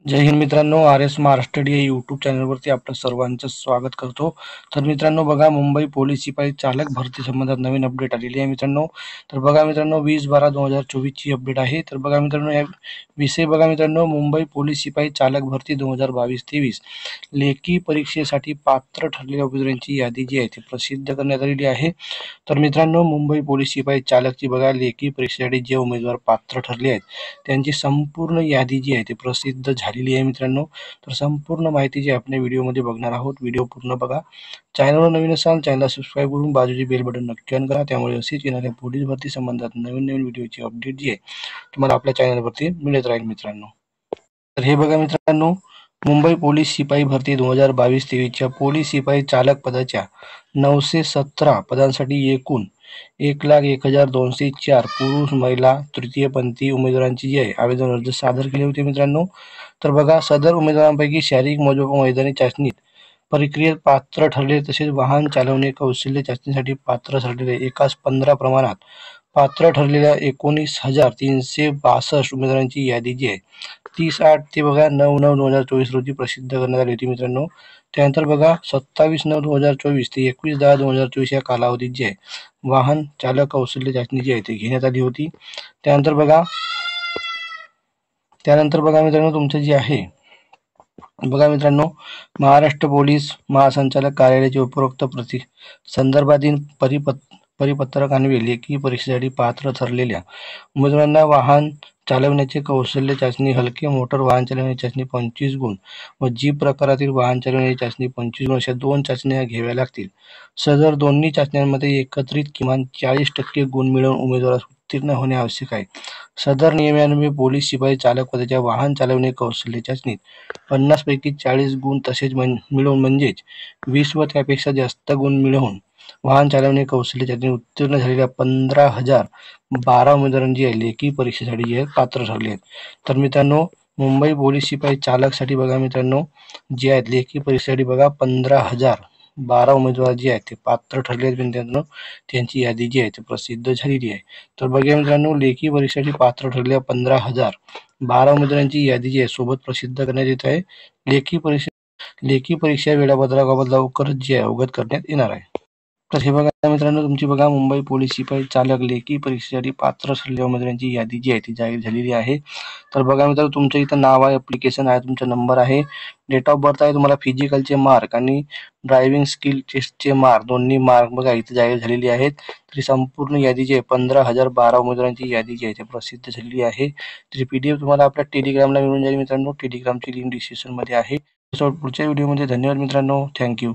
जय हिंद मित्रांनो, R S Maharashtra D या YouTube चॅनलवरती आपलं सर्वांचं स्वागत करतो. तर मित्रांनो बघा, मुंबई पोलीस शिपाई चालक भरती संबंधात नवीन अपडेट आलेली आहे मित्रांनो. तर बघा मित्रांनो, 20/12/2024 ची अपडेट आहे. तर बघा मित्रांनो, या विषय बघा मित्रांनो, मुंबई पोलीस शिपाई चालक भरती 2022-23 लेखी परीक्षेसाठी पात्र ठरलेल्या उमेदवारांची यादी जी आहे ती प्रसिद्ध करण्यात आलेली आहे. तर मित्रांनो, मुंबई पोलीस शिपाई चालकची बघा लेखी परीक्षेसाठी जे उमेदवार पात्र ठरले आहेत त्यांची संपूर्ण यादी जी आहे ती प्रसिद्ध झालेली आहे मित्रांनो. तर संपूर्ण माहिती जी आपण व्हिडिओमध्ये बघणार आहोत. व्हिडिओ पूर्ण बघा. चॅनलवर नवीन असाल चॅनलला सबस्क्राईब करून बाजूची बेल बटन नक्की ऑन करा. त्यामुळे असेच येणाऱ्या पोलीस भरती संबंधात नवीन नवीन व्हिडिओची अपडेट जी आहे तुम्हाला आपल्या चॅनलवरती मिळत राहील मित्रांनो. तर हे बघा मित्रांनो, मुंबई पोलीस शिपाई भरती 2022-23च्या पोलीस शिपाई चालक पदाच्या 917 पदांसाठी एकूण 1,01,204 पुरुष महिला तृतीयपंथी उमेदवारांची जी आहे आवेदन अर्ज सादर केले होते मित्रांनो. तर बघा, सदर उमेदवारांपैकी शारीरिक मोजमाप व मैदानी चाचणीत प्रक्रियेत पात्र ठरले तसेच वाहन चालवणे कौशल्य चाचणीसाठी पात्र ठरलेले एकाच 15 प्रमाणात पात्र ठरलेल्या 19,362 उमेदवारांची यादी जी आहे 30/8 ते बघा 9/9/2024 रोजी प्रसिद्ध करण्यात आली होती मित्रांनो. त्यानंतर बघा 27/9/2024 ते 21/10/2024 या कालावधीत जे आहे वाहन चालक कौशल्य चाचणी जी आहे ती घेण्यात आली होती. त्यानंतर बघा मित्रांनो, तुमचं जे आहे बघा मित्रांनो, महाराष्ट्र पोलीस महासंचालक कार्यालयाचे उपरोक्त संदर्भातील परिपत्रक अन्वये लेखी परीक्षेसाठी पात्र ठरलेल्या उमेदवारांना वाहन चालवण्याचे कौशल्य चाचणी, हलके मोटर वाहन चालवण्याची चाचणी 25 गुण व जीप प्रकारातील वाहन चालवण्याची चाचणी 25 गुण अशा 2 चाचण्या घ्याव्या लागतील. सदर दोन्ही चाचण्यांमध्ये एकत्रित किमान 40% गुण मिळवून उमेदवारास उत्तीर्ण होणे आवश्यक आहे. सदर नियमान्वये पोलीस शिपाई चालक पदाच्या वाहन चालवणे कौशल्य चाचणीत 50 पैकी 40 गुण तसेच मिळवून म्हणजेच 20 व त्यापेक्षा जास्त गुण मिळवून वाहन चालवणे कौशल्य चाचणी उत्तीर्ण झालेल्या 15,012 उमेदवारांची आहे लेखी परीक्षेसाठी जे पात्र ठरले आहेत. तर मित्रांनो, मुंबई पोलीस शिपाई चालकसाठी बघा मित्रांनो, जे आहेत लेखी परीक्षेसाठी बघा 15,012 उमेदवार जे आहेत ते पात्र ठरले आहेत मित्रांनो. त्यांची यादी जी आहे ती प्रसिद्ध झालेली आहे. तर बघा मित्रांनो, लेखी परीक्षेसाठी पात्र ठरलेल्या 15,012 उमेदवारांची यादी जी आहे सोबत प्रसिद्ध करण्यात येत आहे. लेखी परीक्षा वेळापत्रकाबाबत लवकरच जे आहे अवगत करण्यात येणार आहे. तर हे बघा मित्रांनो, तुमची बघा मुंबई पोलीस शिपाई चालक लेखी परीक्षेसाठी पात्र ठरलेल्या उमेदवारांची यादी जी आहे ती जाहीर झालेली आहे. तर बघा मित्रांनो, तुमचं इथं नाव आहे, ॲप्लिकेशन आहे, तुमचा नंबर आहे, डेट ऑफ बर्थ आहे, तुम्हाला फिजिकलचे मार्क आणि ड्रायव्हिंग स्किल टेस्टचे मार्क दोन्ही मार्क बघा इथं जाहीर झालेली आहेत. तरी संपूर्ण यादी जी आहे 15,012 उमेदवारांची यादी जी आहे ती प्रसिद्ध झालेली आहे. तरी PDF तुम्हाला आपल्या टेलिग्रामला मिळून जाईल मित्रांनो. टेलिग्रामची लिंक डिस्क्रिप्शनमध्ये आहे. पुढच्या व्हिडिओमध्ये धन्यवाद मित्रांनो. थँक्यू.